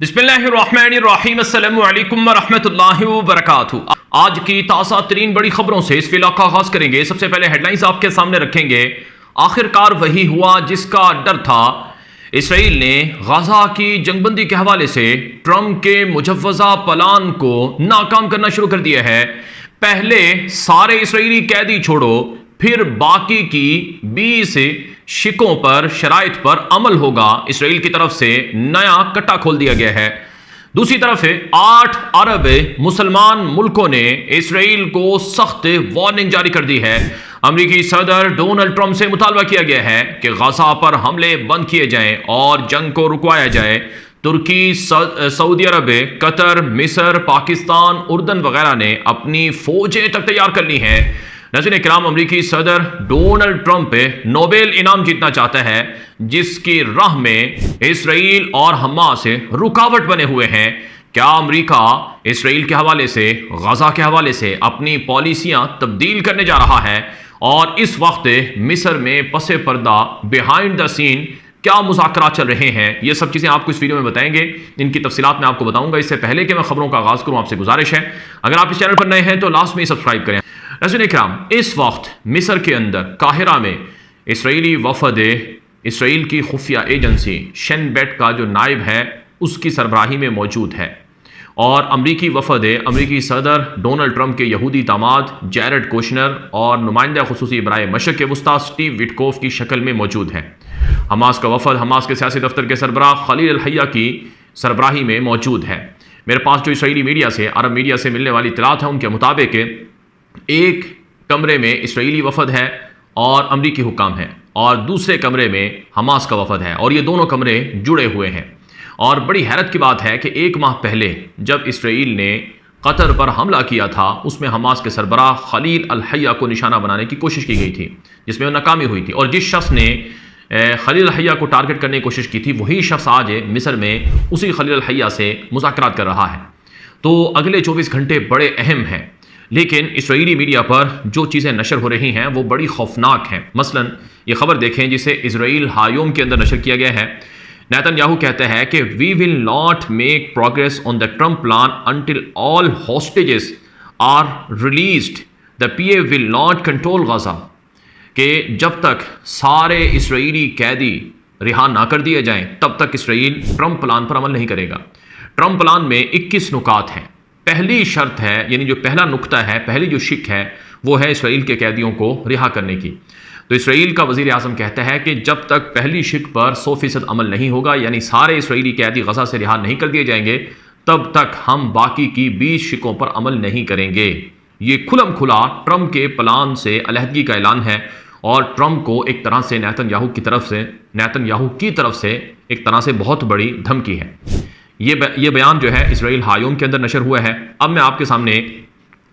बिस्मिल्लाहिर्रहमानिर्रहीम अस्सलामु अलैकुम वरहमतुल्लाहि वबरकातुहू। आज की ताज़ा तरीन बड़ी खबरों से इस फिलहाल का आगाज करेंगे। सबसे पहले हेडलाइंस आपके सामने रखेंगे। आखिरकार वही हुआ जिसका डर था। इसराइल ने गाजा की जंगबंदी के हवाले से ट्रंप के मुजव्वजा प्लान को नाकाम करना शुरू कर दिया है। पहले सारे इसराइली कैदी छोड़ो, फिर बाकी की 20 शिकों पर शराइत पर अमल होगा। इसराइल की तरफ से नया कट्टा खोल दिया गया है। दूसरी तरफ 8 अरब मुसलमान मुल्कों ने इसराइल को सख्त वार्निंग जारी कर दी है। अमेरिकी सदर डोनाल्ड ट्रंप से मुतालबा किया गया है कि गाजा पर हमले बंद किए जाएं और जंग को रुकवाया जाए। तुर्की, सऊदी अरब, कतर, मिस्र, पाकिस्तान, उर्दन वगैरह ने अपनी फौजें तक तैयार कर ली हैं। नाज़रीन इकराम, अमेरिकी सदर डोनाल्ड ट्रंप नोबेल इनाम जीतना चाहता है, जिसकी राह में इसराइल और हमास रुकावट बने हुए हैं। क्या अमेरिका इसराइल के हवाले से, गाजा के हवाले से अपनी पॉलिसियां तब्दील करने जा रहा है? और इस वक्त मिस्र में पसे पर्दा बिहाइंड द सीन क्या मुज़ाकरात चल रहे हैं, ये सब चीज़ें आपको इस वीडियो में बताएंगे। इनकी तफसीलात मैं आपको बताऊंगा। इससे पहले कि मैं खबरों का आगाज़ करूं, आपसे गुजारिश है, अगर आप इस चैनल पर नए हैं तो लास्ट में सब्सक्राइब करें। नाज़रीन इकराम, इस वक्त मिस्र के अंदर काहिरा में इसराइली वफद इसराइल की खुफिया एजेंसी शिन बेट का जो नायब है उसकी सरबराही में मौजूद है, और अमरीकी वफद अमरीकी सदर डोनाल्ड ट्रंप के यहूदी दामाद जैरेड कुशनर और नुमाइंदा खुसूसी बराए मशरक़ वस्ता स्टीव विटकोफ की शक्ल में मौजूद है। हमास का वफद हमास के सियासी दफ्तर के सरबराह खलील अल हय्या की सरबराही में मौजूद है। मेरे पास जो इसराइली मीडिया से, अरब मीडिया से मिलने वाली इत्तलात है, उनके मुताबिक एक कमरे में इसराइली वफद है और अमरीकी हुक्काम है, और दूसरे कमरे में हमास का वफद है, और ये दोनों कमरे जुड़े हुए हैं। और बड़ी हैरत की बात है कि 1 माह पहले जब इसराइल ने कतर पर हमला किया था, उसमें हमास के सरबराह खलील अल हय्या को निशाना बनाने की कोशिश की गई थी, जिसमें नाकामी हुई थी। और जिस शख्स ने खलील अल हय्या को टारगेट करने की कोशिश की थी, वही शख्स आज मिस्र में उसी खलील अल हय्या से मुज़ाकरात कर रहा है। तो अगले 24 घंटे बड़े अहम हैं, लेकिन इसराइली मीडिया पर जो चीज़ें नशर हो रही हैं वो बड़ी खौफनाक हैं। मसलन ये खबर देखें जिसे इसराइल हायोम के अंदर नशर किया गया है। नेतन्याहू कहते हैं कि we will not make progress on the Trump plan until all hostages are released, the PA will not control Gaza, कि जब तक सारे इसराइली कैदी रिहा ना कर दिए जाएं तब तक इसराइल ट्रंप प्लान पर अमल नहीं करेगा। ट्रंप प्लान में 21 नुकात हैं। पहली शर्त है, यानी जो पहला नुक्ता है, पहली जो शिक है, वो है इसराइल के कैदियों को रिहा करने की। तो इसराइल का वज़ीर आज़म कहता है कि जब तक पहली शिक पर 100% अमल नहीं होगा, यानी सारे इसराइली कैदी गजा से रिहा नहीं कर दिए जाएंगे, तब तक हम बाकी की 20 शिकों पर अमल नहीं करेंगे। ये खुलम खुला ट्रंप के प्लान से अलहदगी का ऐलान है, और ट्रंप को एक तरह से नेतन्याहू की तरफ से एक तरह से बहुत बड़ी धमकी है। ये बयान जो है इसराइल हायोम के अंदर नशर हुआ है। अब मैं आपके सामने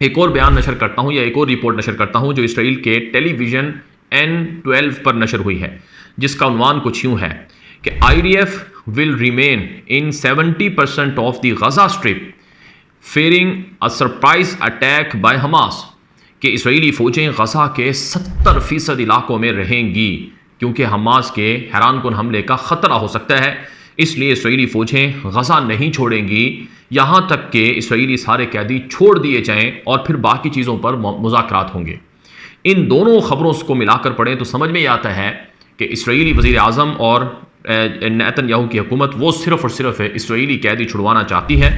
एक और बयान नशर करता हूं, या एक और रिपोर्ट नशर करता हूं जो इसराइल के टेलीविजन N12 पर नशर हुई है, जिसका उन्वान कुछ यूं है कि IDF will remain in 70% of the Gaza strip fearing a surprise attack by Hamas, कि इसराइली फौजें गजा के 70% इलाकों में रहेंगी क्योंकि हमास के हैरानकुन हमले का खतरा हो सकता है। इसलिए इसराइली फौजें गजा नहीं छोड़ेंगी यहाँ तक कि इसराइली सारे कैदी छोड़ दिए जाएं, और फिर बाकी चीज़ों पर मुज़ाकरात होंगे। इन दोनों खबरों को मिलाकर पढ़ें तो समझ में आता है कि इसराइली वज़ीर आज़म और नेतन्याहू की हुकूमत वो सिर्फ़ और सिर्फ इसराइली कैदी छुड़वाना चाहती है,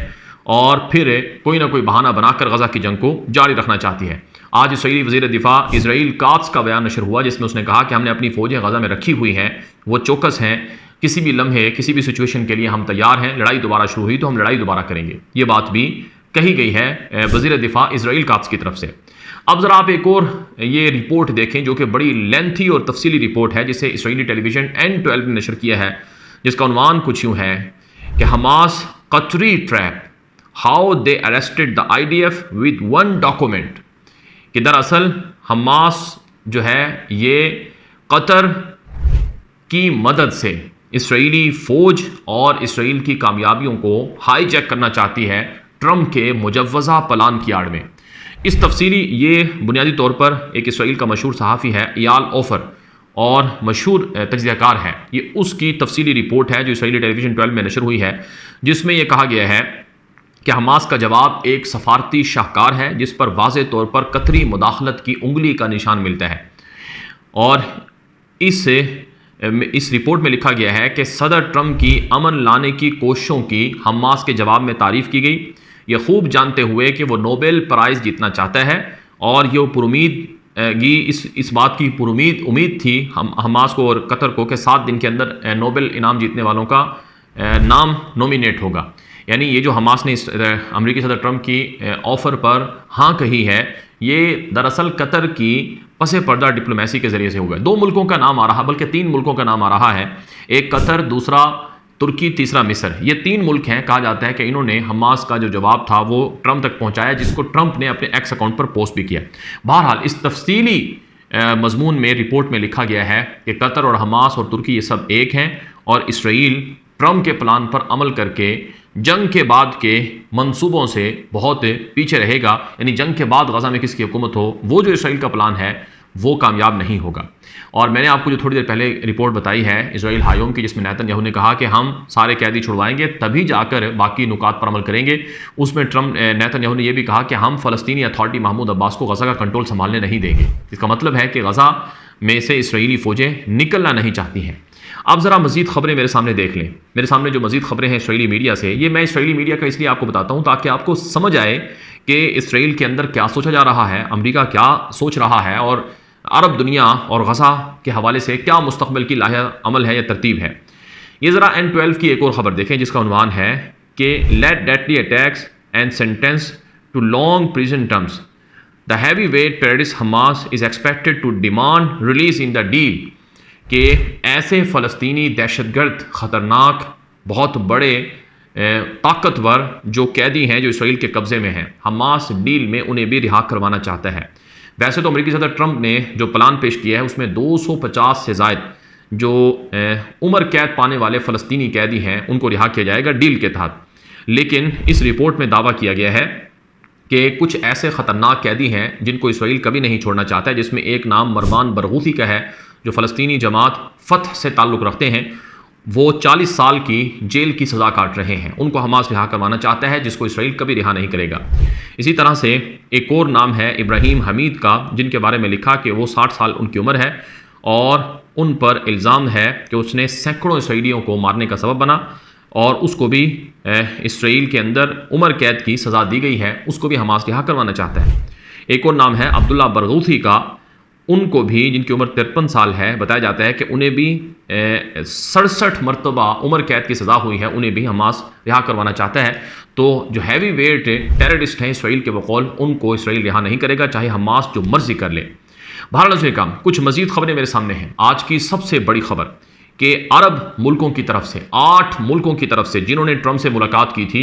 और फिर कोई ना कोई बहाना बनाकर गजा की जंग को जारी रखना चाहती है। आज इसराइली वज़ीर दिफा इज़राइल कात्स का बयान नशर हुआ, जिसमें उसने कहा कि हमने अपनी फ़ौजें गजा में रखी हुई हैं, वो चौकस हैं, किसी भी लम्हे किसी भी सिचुएशन के लिए हम तैयार हैं। लड़ाई दोबारा शुरू हुई तो हम लड़ाई दोबारा करेंगे। ये बात भी कही गई है वज़ीर दिफा इज़राइल कात्स की तरफ से। अब ज़रा आप एक और ये रिपोर्ट देखें जो कि बड़ी लेंथी और तफसीली रिपोर्ट है, जिसे इसराइली टेलीविजन N12 ने नशर किया है, जिसका उन्वान कुछ यूँ है कि हमास कतरी trap, how they arrested the IDF with 1 document, कि दरअसल हमास जो है ये कतर की मदद से इसराइली फ़ौज और इसराइल की कामयाबियों को हाईजैक करना चाहती है ट्रंप के मुजव्वजा प्लान की आड़ में। इस तफसीली ये बुनियादी तौर पर एक इसराइल का मशहूर सहाफ़ी है इयाल ओफर, और मशहूर तज्ज़ियाकार है, ये उसकी तफसीली रिपोर्ट है जो इसराइली टेलीविज़न 12 में नशर हुई है, जिसमें यह कहा गया है कि हमास का जवाब एक सफारती शाहकार है जिस पर वाज़े तौर पर कतरी मुदाखलत की उंगली का निशान मिलता है। और इस रिपोर्ट में लिखा गया है कि सदर ट्रंप की अमन लाने की कोशिशों की हमास के जवाब में तारीफ़ की गई, ये खूब जानते हुए कि वो नोबेल प्राइज़ जीतना चाहता है और ये इस बात की उम्मीद थी हमास को और कतर को कि 7 दिन के अंदर नोबेल इनाम जीतने वालों का नाम नॉमिनेट होगा। यानी ये जो हमास ने अमेरिकी सदर ट्रंप की ऑफ़र पर हाँ कही है, ये दरअसल कतर की पसे पर्दा डिप्लोमेसी के ज़रिए से होगा। 2 मुल्कों का नाम आ रहा, बल्कि 3 मुल्कों का नाम आ रहा है, एक कतर, दूसरा तुर्की, तीसरा मिस्र। ये 3 मुल्क हैं। कहा जाता है कि इन्होंने हमास का जो जवाब था वो ट्रंप तक पहुंचाया, जिसको ट्रंप ने अपने एक्स अकाउंट पर पोस्ट भी किया। बहरहाल इस तफसीली मजमून में रिपोर्ट में लिखा गया है कि कतर और हमास और तुर्की ये सब एक हैं और इसराइल ट्रंप के प्लान पर अमल करके जंग के बाद के मंसूबों से बहुत पीछे रहेगा। यानी जंग के बाद गजा में किसकी हुकूमत हो, वो जो इसराइल का प्लान है वो कामयाब नहीं होगा। और मैंने आपको जो थोड़ी देर पहले रिपोर्ट बताई है इसराइल हायोम की, जिसमें नेतन्याहू ने कहा कि हम सारे कैदी छुड़वाएंगे तभी जाकर बाकी नुकात पर अमल करेंगे, उसमें नेतन्याहू ने यह भी कहा कि हम फ़लस्तीनी अथॉरिटी महमूद अब्बास को गजा का कंट्रोल संभालने नहीं देंगे। इसका मतलब है कि गजा में से इसराइली फ़ौजें निकलना नहीं चाहती हैं। अब ज़रा मज़ीद ख़बरें मेरे सामने देख लें। मेरे सामने जो मज़ीद ख़बरें हैं इसराइली मीडिया से, ये मैं इसराइली मीडिया का इसलिए आपको बताता हूँ ताकि आपको समझ आए कि इसराइल के अंदर क्या सोचा जा रहा है, अमेरिका क्या सोच रहा है और अरब दुनिया और गजा के हवाले से क्या मुस्तक़बिल की लाहे अमल है या तरतीब है। ये ज़रा N12 की एक और ख़बर देखें जिसका उन्वान है कि late deadly attacks and sentence to long prison terms, the heavy weight terrorist Hamas is expected to demand release in the deal, कि ऐसे फ़लस्तीनी दहशतगर्द ख़तरनाक बहुत बड़े ताकतवर जो कैदी हैं जो इसराइल के कब्ज़े में हैं, हमास डील में उन्हें भी रिहा करवाना चाहता है। वैसे तो अमेरिकी सदर ट्रंप ने जो प्लान पेश किया है उसमें 250 से ज़ायद जो उम्र कैद पाने वाले फ़लस्तीनी कैदी हैं उनको रिहा किया जाएगा डील के तहत। लेकिन इस रिपोर्ट में दावा किया गया है कि कुछ ऐसे ख़तरनाक कैदी हैं जिनको इसराइल कभी नहीं छोड़ना चाहता है, जिसमें एक नाम मरवान बरगूथी का है जो फ़लस्तीनी जमात फ़तह से ताल्लुक़ रखते हैं। वो 40 साल की जेल की सज़ा काट रहे हैं, उनको हमास रिहा करवाना चाहता है जिसको इसराइल कभी रिहा नहीं करेगा। इसी तरह से एक और नाम है इब्राहिम हमीद का, जिनके बारे में लिखा कि वो 60 साल उनकी उम्र है और उन पर इल्ज़ाम है कि उसने सैकड़ों इसराइलियों को मारने का सबब बना और उसको भी इसराइल के अंदर उम्र कैद की सज़ा दी गई है, उसको भी हमास रिहा करवाना चाहता है। एक और नाम है अब्दुल्ला बरगूथी का, उनको भी जिनकी उम्र 53 साल है, बताया जाता है कि उन्हें भी 67 मरतबा उम्र कैद की सज़ा हुई है, उन्हें भी हमास रिहा करवाना चाहता है। तो जो हैवी वेट टेररिस्ट हैं इसराइल के बकौल, उनको इसराइल रिहा नहीं करेगा चाहे हमास जो मर्जी कर ले। बहरहाल काम कुछ मज़ीद ख़बरें मेरे सामने हैं। आज की सबसे बड़ी खबर कि अरब मुल्कों की तरफ से 8 मुल्कों की तरफ से जिन्होंने ट्रंप से मुलाकात की थी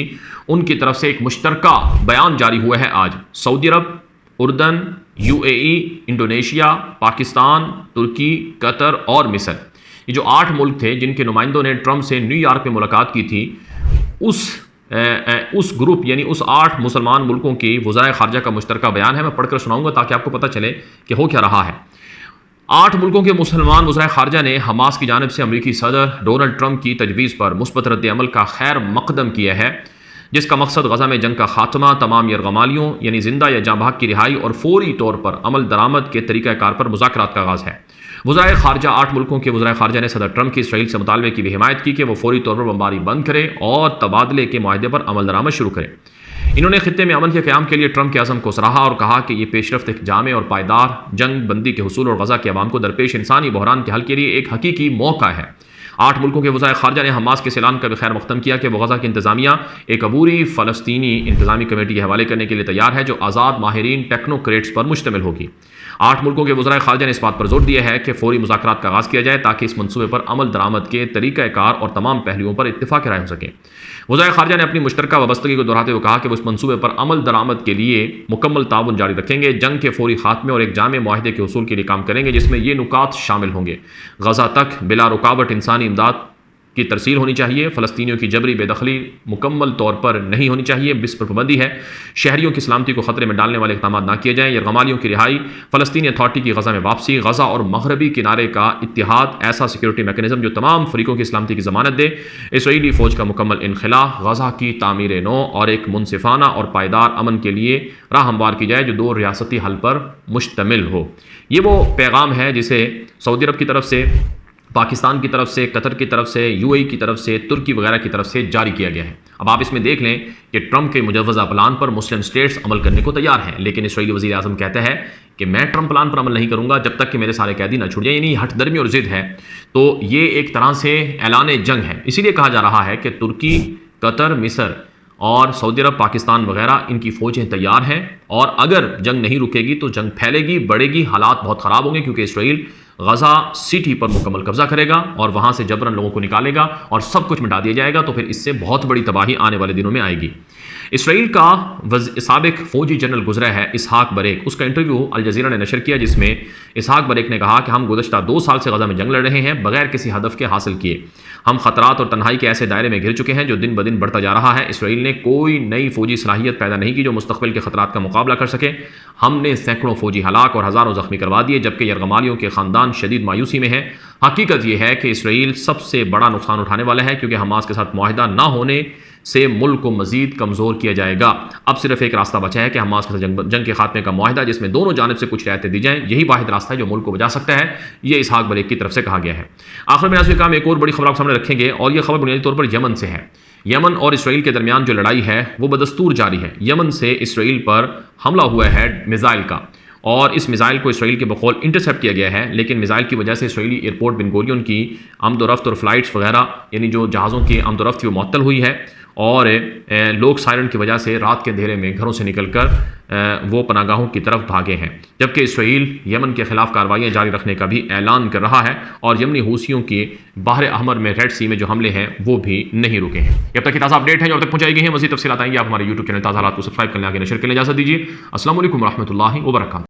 उनकी तरफ से एक मुश्तरका बयान जारी हुआ है आज। सऊदी अरब, उर्दन, UAE, इंडोनेशिया, पाकिस्तान, तुर्की, कतर और मिस्र, ये जो 8 मुल्क थे जिनके नुमाइंदों ने ट्रंप से न्यूयॉर्क में मुलाकात की थी, उस ग्रुप यानी उस 8 मुसलमान मुल्कों की वज़ाए ख़ारजा का मुश्तरका बयान है। मैं पढ़कर सुनाऊंगा ताकि आपको पता चले कि हो क्या रहा है। 8 मुल्कों के मुसलमान वज़ाए ख़ारजा ने हमास की जानिब से अमरीकी सदर डोनाल्ड ट्रंप की तजवीज़ पर मुस्बत रद्द-ए-अमल का खैर मकदम किया है, जिसका मकसद गजा में जंग का खात्मा, तमाम यरगमालियों यानी जिंदा या जाँबाग की रिहाई और फौरी तौर पर अमल दरामद के तरीक़ाकार पर मुज़ाकरात का आगाज़ है। वज़ाए ख़ारजा 8 मुल्कों के वज़ाए ख़ारजा ने सदर ट्रंप की इसराइल से मुतालबे की भी हिमायत की कि वो फौरी तौर पर बमबारी बंद करे और तबादले के मुआहदे पर अमल दरामद शुरू करे। इन्होंने खित्ते में अमन के क़याम के लिए ट्रंप के अज़म को सराहा और कहा कि ये पेशरफ्त एक जामे और पायदार जंग बंदी के हुसूल और गजा के अवाम को दरपेश इंसानी बहरान के हल के लिए एक हकीकी मौका है। 8 मुल्कों के वज़ाए ख़ारजा ने हमास के ऐलान का भी खैर मक़दम किया कि वो गजा की इंतज़ामिया एक अबूरी फ़लस्तीनी इंतज़ामी कमेटी के हवाले करने के लिए तैयार है जो आज़ाद माहिरीन टेक्नोक्रेट्स पर मुश्तमिल होगी। 8 मुल्कों के वज़ाए ख़ारजा ने इस बात पर जोर दिया है कि फौरी मुज़ाकरात का आगाज़ किया जाए ताकि इस मनसूबे पर अमल दरामद के तरीक़ाकार और तमाम पहलुओं पर इत्तिफ़ाक़ राय हो सके। वज़ाए ख़ारजा ने अपनी मुश्तरका वाबस्तगी को दोहराते हुए कहा कि वो इस मनसूबे पर अमल दरामद के लिए मुकम्मल ताउन जारी रखेंगे, जंग के फौरी खात्मे और एक जामे मुआहदे के हुसूल के लिए काम करेंगे जिसमें ये नुकात शामिल होंगे। गजा तक बिला रुकावट इंसानी इमदाद की तरसील होनी चाहिए। फ़लस्तीनियों की जबरी बेदखली मुकम्मल तौर पर नहीं होनी चाहिए, बिस पर पाबंदी है। शहरियों की सलामती को खतरे में डालने वाले इक़दाम ना किए जाएँ। यरगमालियों की रिहाई, फ़लस्तीनी अथॉरिटी की गज़ा में वापसी, गज़ा और मगरबी किनारे का इत्तिहाद, ऐसा सिक्योरिटी मैकेनिज्म जो तमाम फरीकों की सलामती की ज़मानत दे। इसराइली फ़ौज का मुकम्मल इनखला, गज़ा की तामीर नौ और एक मुनसिफाना और पायदार अमन के लिए राह हमवार की जाए जो दो रियासती हल पर मुश्तमिल हो। ये वो पैगाम है जिसे सऊदी अरब की तरफ से, पाकिस्तान की तरफ से, कतर की तरफ से, यूएई की तरफ से, तुर्की वगैरह की तरफ से जारी किया गया है। अब आप इसमें देख लें कि ट्रंप के मुजव्वज़ा प्लान पर मुस्लिम स्टेट्स अमल करने को तैयार हैं, लेकिन इसराइली वज़ीर आज़म कहता है कि मैं ट्रंप प्लान पर अमल नहीं करूंगा जब तक कि मेरे सारे कैदी ना छूट जाए। यानी हठधर्मी और ज़िद है। तो ये एक तरह से ऐलान जंग है। इसीलिए कहा जा रहा है कि तुर्की, कतर, मिस्र और सऊदी अरब, पाकिस्तान वगैरह इनकी फ़ौजें तैयार हैं, और अगर जंग नहीं रुकेगी तो जंग फैलेगी, बढ़ेगी, हालात बहुत ख़राब होंगे, क्योंकि इसराइल गज़ा सिटी पर मुकम्मल कब्जा करेगा और वहाँ से जबरन लोगों को निकालेगा और सब कुछ मिटा दिया जाएगा। तो फिर इससे बहुत बड़ी तबाही आने वाले दिनों में आएगी। इसराइल का साबिक फौजी जनरल गुजरा है इसहाक बरेक, उसका इंटरव्यू अल जज़ीरा ने नशर किया, जिसमें इसहाक बरेक ने कहा कि हम गुज़श्ता 2 साल से गज़ा में जंग लड़ रहे हैं बगैर किसी हदफ के हासिल किए। हम ख़तरात और तन्हाई के ऐसे दायरे में घिर चुके हैं जो दिन ब दिन बढ़ता जा रहा है। इसराइल ने कोई नई फौजी सलाहियत पैदा नहीं की जो मुस्तक़बिल के ख़तरात का मुकाबला कर सके। हमने सैकड़ों फौजी हलाक और हज़ारों ज़ख्मी करवा दिए, जबकि यरगमालियों के ख़ानदान शदीद मायूसी में है। हकीकत यह है कि इसराइल सबसे बड़ा नुकसान उठाने वाला है, क्योंकि हमास के साथ मुआहिदा ना होने से मुल्क को मजीद कमज़ोर किया जाएगा। अब सिर्फ एक रास्ता बचा है कि हमास के साथ जंग के खात्मे का मुआहिदा, जिसमें दोनों जानिब से कुछ रियायतें दी जाएं। यही वाहिद रास्ता है जो मुल्क को बचा सकता है। ये इसहाक बरेक की तरफ से कहा गया है। आखिर में नाज़रीन काम एक और बड़ी खबर आपके सामने रखेंगे, और यह खबर बुनियादी तौर पर यमन से है। यमन और इसराइल के दरमियान जो लड़ाई है वो बदस्तूर जारी है। यमन से इसराइल पर हमला हुआ है मिसाइल का, और इस मिसाइल को इसराइल के बकौल इंटरसेप्ट किया गया है, लेकिन मिसाइल की वजह से इसराइली एयरपोर्ट बिन गुरियन की आमदोरफ्त और फ्लाइट्स वगैरह, यानी जो जहाज़ों की आमदोरफ्त थी, वो मुअत्तल हुई है। और लोग सायरन की वजह से रात के अंधेरे में घरों से निकलकर वो पनागाहों की तरफ भागे हैं, जबकि इसराइल यमन के खिलाफ कार्रवाइयाँ जारी रखने का भी ऐलान कर रहा है, और यमनी हूसियों के बाहर अहमर में रेड सी में जो हमले हैं वो भी नहीं रुके हैं। जब तक की ताज़ा अपडेट है जो अब तक पहुँचाई गई है, मज़ीद तफ़सीलात आएंगी। आप हमारे यूट्यूब चैनल ताज़ा हालात को सब्सक्राइब करने आगे नशर के लिए इजाज़त दीजिए। अस्सलाम वालेकुम रहमतुल्लाहि व बरकातहू।